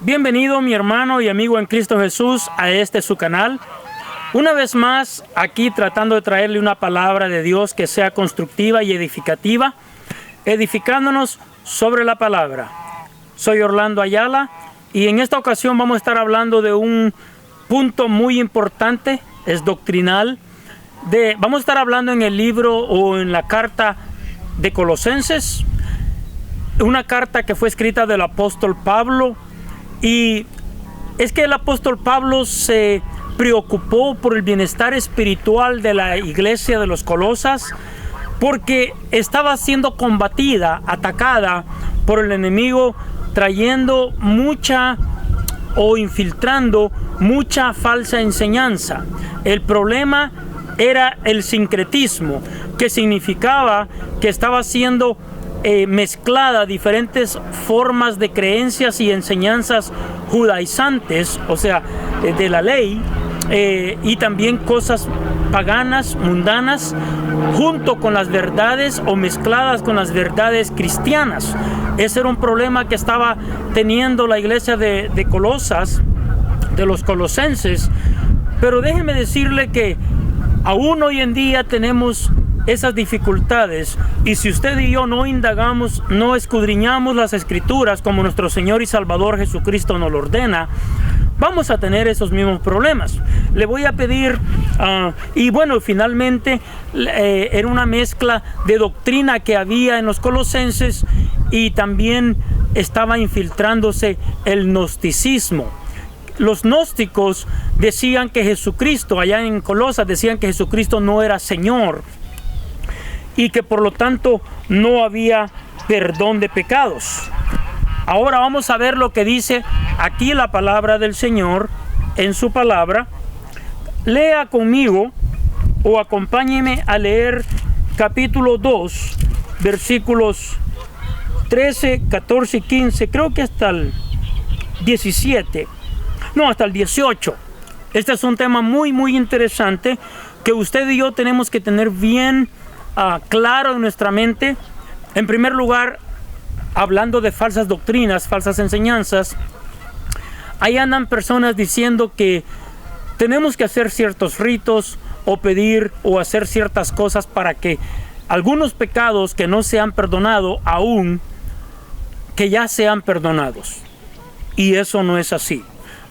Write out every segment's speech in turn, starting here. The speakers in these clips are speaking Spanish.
Bienvenido mi hermano y amigo en Cristo Jesús a este su canal. Una vez más aquí tratando de traerle una palabra de Dios que sea constructiva y edificativa, edificándonos sobre la palabra. Soy Orlando Ayala y en esta ocasión vamos a estar hablando de un punto muy importante, es doctrinal. Vamos a estar hablando en el libro o en la carta de Colosenses, una carta que fue escrita del apóstol Pablo. Y es que el apóstol Pablo se preocupó por el bienestar espiritual de la iglesia de los Colosas, porque estaba siendo combatida, atacada por el enemigo, trayendo mucha o infiltrando mucha falsa enseñanza. El problema era el sincretismo, que significaba que estaba siendo mezclada diferentes formas de creencias y enseñanzas judaizantes, o sea, de la ley, y también cosas paganas, mundanas, junto con las verdades o mezcladas con las verdades cristianas. Ese era un problema que estaba teniendo la iglesia de Colosas, de los colosenses. Pero déjeme decirle que aún hoy en día tenemos esas dificultades, y si usted y yo no indagamos, no escudriñamos las escrituras como nuestro Señor y Salvador Jesucristo nos lo ordena, vamos a tener esos mismos problemas. Le voy a pedir, y bueno, finalmente era una mezcla de doctrina que había en los colosenses, y también estaba infiltrándose el gnosticismo. Los gnósticos decían que Jesucristo, allá en Colosas, decían que Jesucristo no era Señor, y que por lo tanto no había perdón de pecados. Ahora vamos a ver lo que dice aquí la palabra del Señor en su palabra. Lea conmigo o acompáñeme a leer capítulo 2, versículos 13, 14 y 15, creo que hasta el 17, no, hasta el 18. Este es un tema muy interesante que usted y yo tenemos que tener bien claro en nuestra mente. En primer lugar, hablando de falsas doctrinas, falsas enseñanzas, ahí andan personas diciendo que tenemos que hacer ciertos ritos o pedir o hacer ciertas cosas para que algunos pecados que no se han perdonado aún, que ya sean perdonados. Y eso no es así.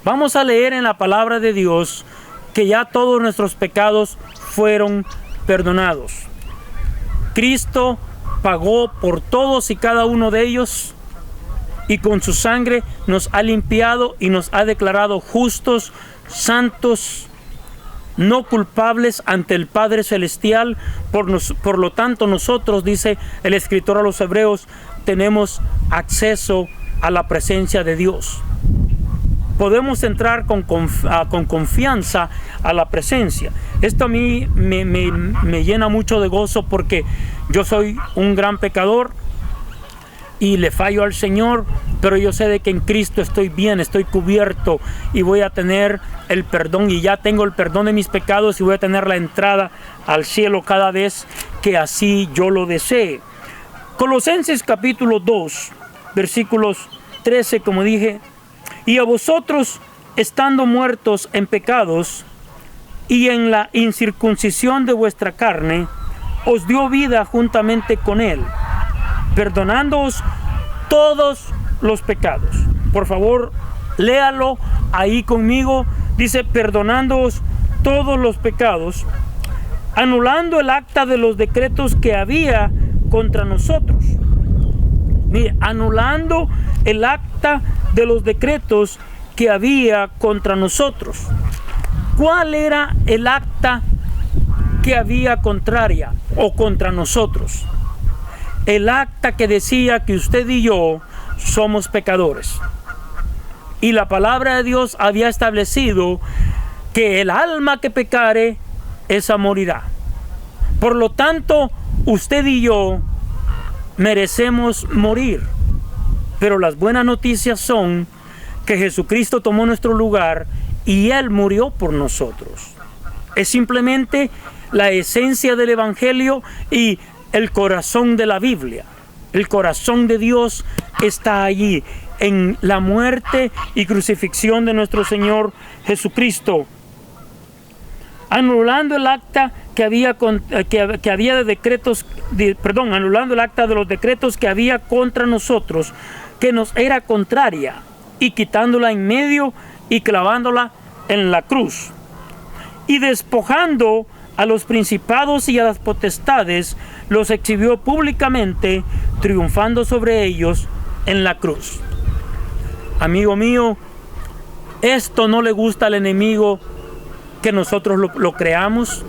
Vamos a leer en la palabra de Dios que ya todos nuestros pecados fueron perdonados. Cristo pagó por todos y cada uno de ellos, y con su sangre nos ha limpiado y nos ha declarado justos, santos, no culpables ante el Padre Celestial. Por lo tanto, nosotros, dice el escritor a los Hebreos, tenemos acceso a la presencia de Dios. Podemos entrar con confianza a la presencia. Esto a mí me llena mucho de gozo, porque yo soy un gran pecador y le fallo al Señor, pero yo sé de que en Cristo estoy bien, estoy cubierto y voy a tener el perdón, y ya tengo el perdón de mis pecados, y voy a tener la entrada al cielo cada vez que así yo lo desee. Colosenses capítulo 2, versículos 13, como dije: y a vosotros, estando muertos en pecados y en la incircuncisión de vuestra carne, os dio vida juntamente con él, perdonándoos todos los pecados. Por favor, léalo ahí conmigo. Dice: perdonándoos todos los pecados, anulando el acta de los decretos que había contra nosotros. Mire, anulando el acta de los decretos que había contra nosotros. ¿Cuál era el acta que había contraria o contra nosotros? El acta que decía que usted y yo somos pecadores. Y la palabra de Dios había establecido que el alma que pecare, esa morirá. Por lo tanto, usted y yo merecemos morir. Pero las buenas noticias son que Jesucristo tomó nuestro lugar y Él murió por nosotros. Es simplemente la esencia del Evangelio y el corazón de la Biblia. El corazón de Dios está allí. en la muerte y crucifixión de nuestro Señor Jesucristo, anulando el acta anulando el acta de los decretos que había contra nosotros, que nos era contraria, y quitándola en medio y clavándola en la cruz, y despojando a los principados y a las potestades, los exhibió públicamente, triunfando sobre ellos en la cruz. Amigo mío, esto no le gusta al enemigo, que nosotros lo creamos,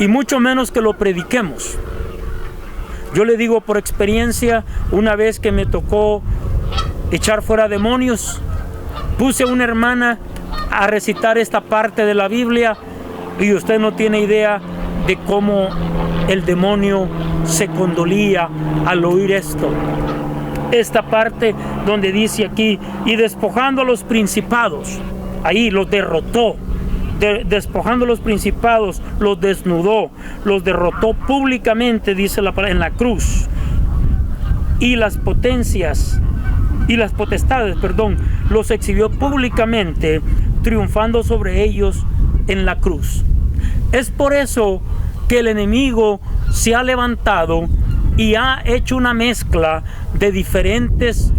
y mucho menos que lo prediquemos. Yo le digo por experiencia, una vez que me tocó echar fuera demonios, puse a una hermana a recitar esta parte de la Biblia, y usted no tiene idea de cómo el demonio se condolía al oír esto. Esta parte donde dice aquí, y despojando a los principados, ahí los derrotó. Despojando a los principados, los desnudó, los derrotó públicamente, dice la palabra, en la cruz. Y las potestades, los exhibió públicamente, triunfando sobre ellos en la cruz. Es por eso que el enemigo se ha levantado y ha hecho una mezcla de diferentes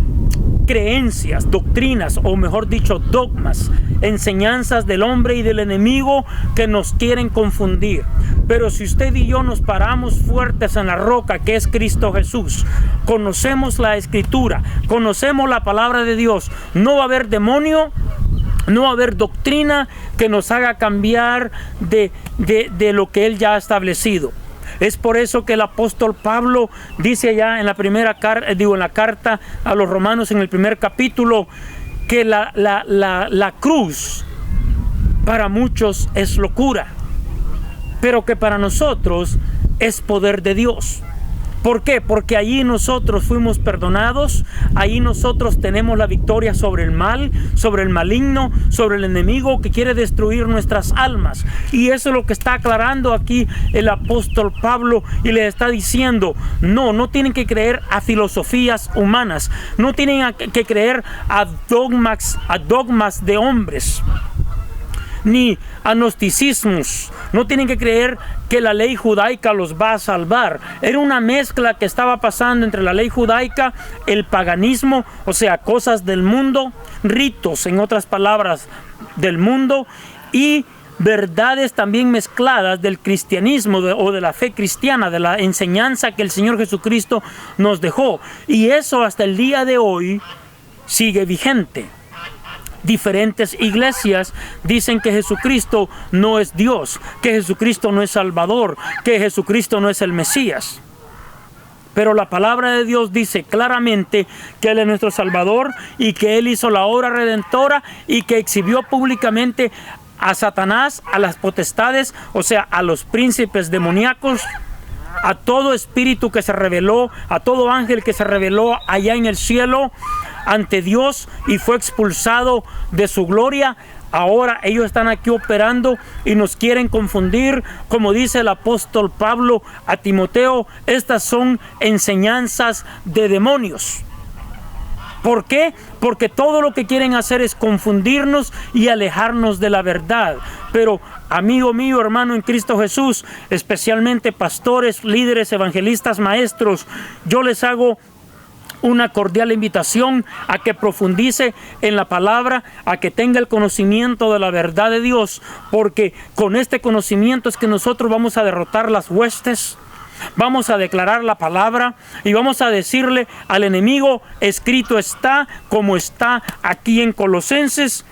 creencias, doctrinas, o mejor dicho, dogmas, enseñanzas del hombre y del enemigo que nos quieren confundir. Pero si usted y yo nos paramos fuertes en la roca que es Cristo Jesús, conocemos la Escritura, conocemos la palabra de Dios, no va a haber demonio, no va a haber doctrina que nos haga cambiar de lo que Él ya ha establecido. Es por eso que el apóstol Pablo dice allá en la carta a los Romanos, en el primer capítulo, que la cruz para muchos es locura, pero que para nosotros es poder de Dios. ¿Por qué? Porque allí nosotros fuimos perdonados, ahí nosotros tenemos la victoria sobre el mal, sobre el maligno, sobre el enemigo que quiere destruir nuestras almas. Y eso es lo que está aclarando aquí el apóstol Pablo, y les está diciendo, no tienen que creer a filosofías humanas, no tienen que creer a dogmas de hombres, ni a gnosticismos. No tienen que creer que la ley judaica los va a salvar. Era una mezcla que estaba pasando entre la ley judaica, el paganismo, o sea, cosas del mundo, ritos, en otras palabras, del mundo, y verdades también mezcladas del cristianismo o de la fe cristiana, de la enseñanza que el Señor Jesucristo nos dejó. Y eso hasta el día de hoy sigue vigente. Diferentes iglesias dicen que Jesucristo no es Dios, que Jesucristo no es Salvador, que Jesucristo no es el Mesías. Pero la palabra de Dios dice claramente que Él es nuestro Salvador, y que Él hizo la obra redentora, y que exhibió públicamente a Satanás, a las potestades, o sea, a los príncipes demoníacos, a todo espíritu que se rebeló, a todo ángel que se rebeló allá en el cielo ante Dios y fue expulsado de su gloria. Ahora ellos están aquí operando y nos quieren confundir. Como dice el apóstol Pablo a Timoteo, estas son enseñanzas de demonios. ¿Por qué? Porque todo lo que quieren hacer es confundirnos y alejarnos de la verdad. Pero, amigo mío, hermano en Cristo Jesús, especialmente pastores, líderes, evangelistas, maestros, yo les hago una cordial invitación a que profundice en la palabra, a que tenga el conocimiento de la verdad de Dios, porque con este conocimiento es que nosotros vamos a derrotar las huestes, vamos a declarar la palabra y vamos a decirle al enemigo, escrito está, como está aquí en Colosenses,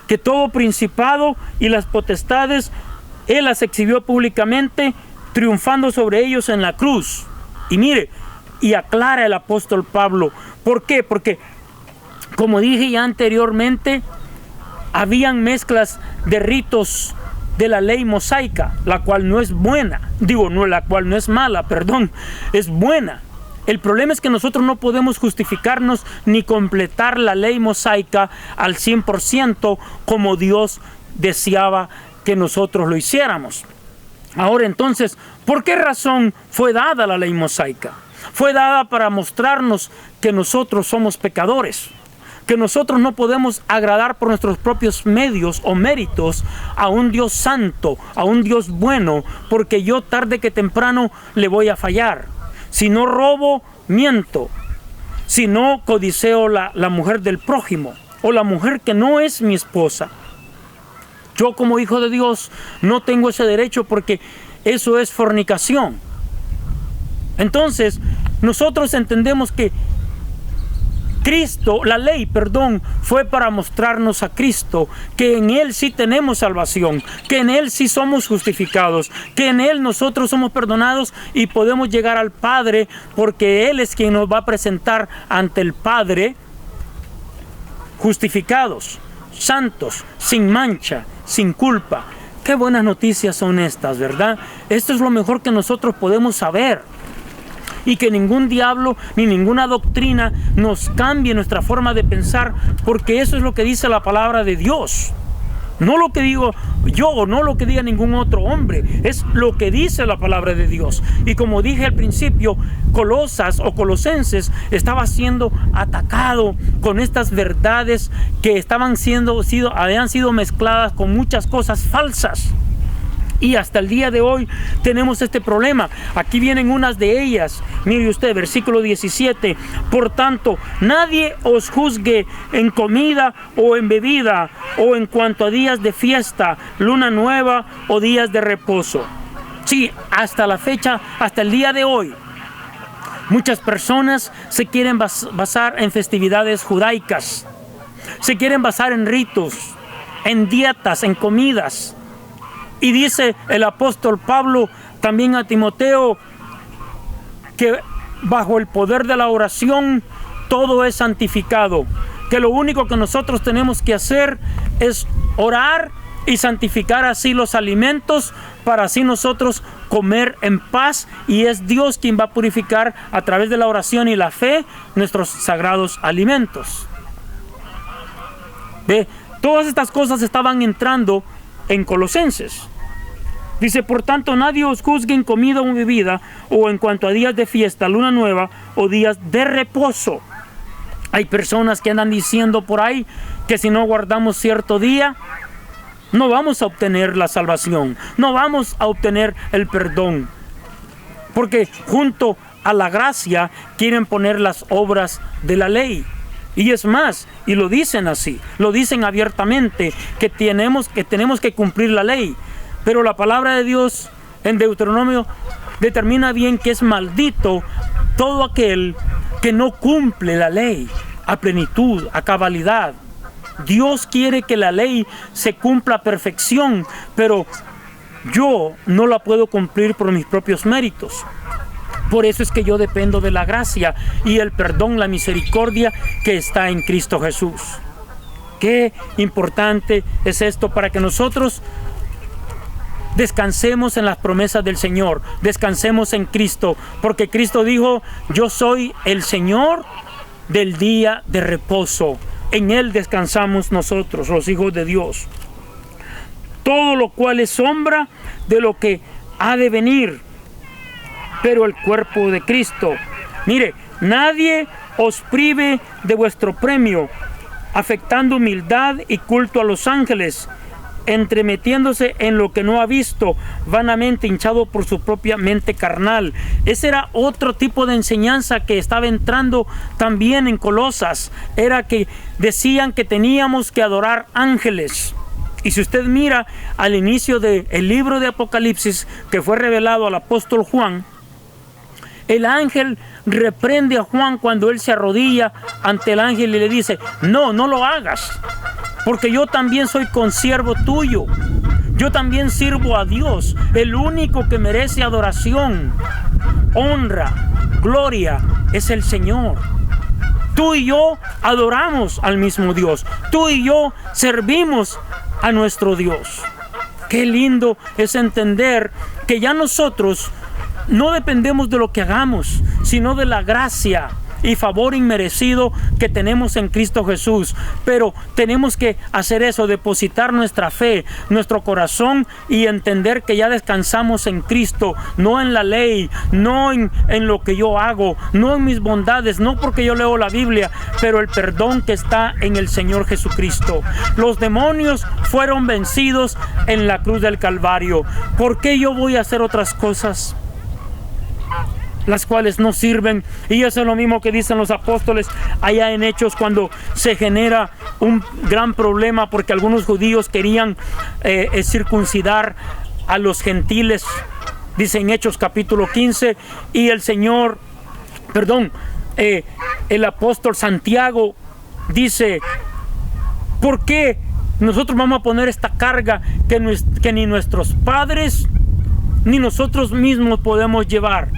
que todo principado y las potestades Él las exhibió públicamente, triunfando sobre ellos en la cruz. Y mire, y aclara el apóstol Pablo, ¿por qué? Porque, como dije ya anteriormente, habían mezclas de ritos de la ley mosaica, la cual no es buena, la cual no es mala, perdón, es buena. El problema es que nosotros no podemos justificarnos ni completar la ley mosaica al 100% como Dios deseaba que nosotros lo hiciéramos. Ahora entonces, ¿por qué razón fue dada la ley mosaica? Fue dada para mostrarnos que nosotros somos pecadores, que nosotros no podemos agradar por nuestros propios medios o méritos a un Dios santo, a un Dios bueno, porque yo tarde que temprano le voy a fallar. Si no robo, miento. Si no codiceo la mujer del prójimo o la mujer que no es mi esposa. Yo como hijo de Dios no tengo ese derecho porque eso es fornicación. Entonces, nosotros entendemos que la ley, fue para mostrarnos a Cristo, que en Él sí tenemos salvación, que en Él sí somos justificados, que en Él nosotros somos perdonados y podemos llegar al Padre, porque Él es quien nos va a presentar ante el Padre justificados, santos, sin mancha, sin culpa. Qué buenas noticias son estas, ¿verdad? Esto es lo mejor que nosotros podemos saber. Y que ningún diablo ni ninguna doctrina nos cambie nuestra forma de pensar, porque eso es lo que dice la palabra de Dios. No lo que digo yo o no lo que diga ningún otro hombre, es lo que dice la palabra de Dios. Y como dije al principio, Colosenses estaba siendo atacado con estas verdades que habían sido mezcladas con muchas cosas falsas. Y hasta el día de hoy tenemos este problema. Aquí vienen unas de ellas. Mire usted, versículo 17. Por tanto, nadie os juzgue en comida o en bebida, o en cuanto a días de fiesta, luna nueva o días de reposo. Sí, hasta la fecha, hasta el día de hoy, muchas personas se quieren basar en festividades judaicas. Se quieren basar en ritos, en dietas, en comidas. Y dice el apóstol Pablo también a Timoteo que bajo el poder de la oración todo es santificado. Que lo único que nosotros tenemos que hacer es orar y santificar así los alimentos para así nosotros comer en paz. Y es Dios quien va a purificar a través de la oración y la fe nuestros sagrados alimentos. Todas estas cosas estaban entrando en Colosenses. Dice, por tanto, nadie os juzgue en comida o en bebida, o en cuanto a días de fiesta, luna nueva, o días de reposo. Hay personas que andan diciendo por ahí que si no guardamos cierto día, no vamos a obtener la salvación, no vamos a obtener el perdón. Porque junto a la gracia quieren poner las obras de la ley. Y es más, y lo dicen así, lo dicen abiertamente, que tenemos que cumplir la ley. Pero la palabra de Dios en Deuteronomio determina bien que es maldito todo aquel que no cumple la ley a plenitud, a cabalidad. Dios quiere que la ley se cumpla a perfección, pero yo no la puedo cumplir por mis propios méritos. Por eso es que yo dependo de la gracia y el perdón, la misericordia que está en Cristo Jesús. Qué importante es esto para que nosotros descansemos en las promesas del Señor, descansemos en Cristo, porque Cristo dijo, yo soy el Señor del día de reposo. En Él descansamos nosotros, los hijos de Dios. Todo lo cual es sombra de lo que ha de venir, pero el cuerpo de Cristo. Mire, nadie os prive de vuestro premio, afectando humildad y culto a los ángeles, entremetiéndose en lo que no ha visto, vanamente hinchado por su propia mente carnal. Ese era otro tipo de enseñanza que estaba entrando también en Colosas. Era que decían que teníamos que adorar ángeles. Y si usted mira al inicio del libro de Apocalipsis, que fue revelado al apóstol Juan, el ángel reprende a Juan cuando él se arrodilla ante el ángel y le dice, no lo hagas, porque yo también soy consiervo tuyo. Yo también sirvo a Dios, el único que merece adoración, honra, gloria, es el Señor. Tú y yo adoramos al mismo Dios. Tú y yo servimos a nuestro Dios. Qué lindo es entender que ya nosotros no dependemos de lo que hagamos, sino de la gracia y favor inmerecido que tenemos en Cristo Jesús. Pero tenemos que hacer eso, depositar nuestra fe, nuestro corazón y entender que ya descansamos en Cristo, no en la ley, no en lo que yo hago, no en mis bondades, no porque yo leo la Biblia, pero el perdón que está en el Señor Jesucristo. Los demonios fueron vencidos en la cruz del Calvario. ¿Por qué yo voy a hacer otras cosas las cuales no sirven? Y eso es lo mismo que dicen los apóstoles allá en Hechos, cuando se genera un gran problema porque algunos judíos querían circuncidar a los gentiles. Dice en Hechos capítulo 15, y el apóstol Santiago dice: ¿por qué nosotros vamos a poner esta carga que ni nuestros padres ni nosotros mismos podemos llevar?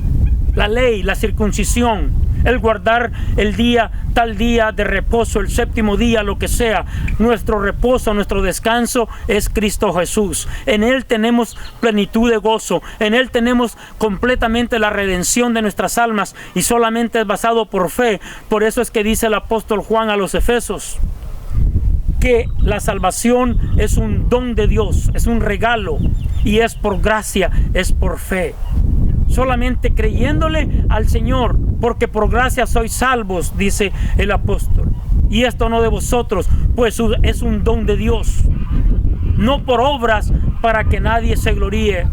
La ley, la circuncisión, el guardar el día, tal día de reposo, el séptimo día, lo que sea. Nuestro reposo, nuestro descanso es Cristo Jesús. En Él tenemos plenitud de gozo. En Él tenemos completamente la redención de nuestras almas, y solamente es basado por fe. Por eso es que dice el apóstol Juan a los Efesios que la salvación es un don de Dios, es un regalo, y es por gracia, es por fe. Solamente creyéndole al Señor, porque por gracia sois salvos, dice el apóstol. Y esto no de vosotros, pues es un don de Dios, no por obras, para que nadie se gloríe.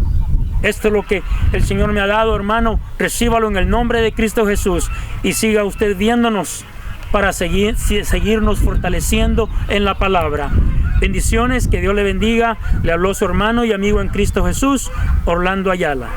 Esto es lo que el Señor me ha dado, hermano. Recíbalo en el nombre de Cristo Jesús, y siga usted viéndonos para seguirnos fortaleciendo en la palabra. Bendiciones, que Dios le bendiga. Le habló su hermano y amigo en Cristo Jesús, Orlando Ayala.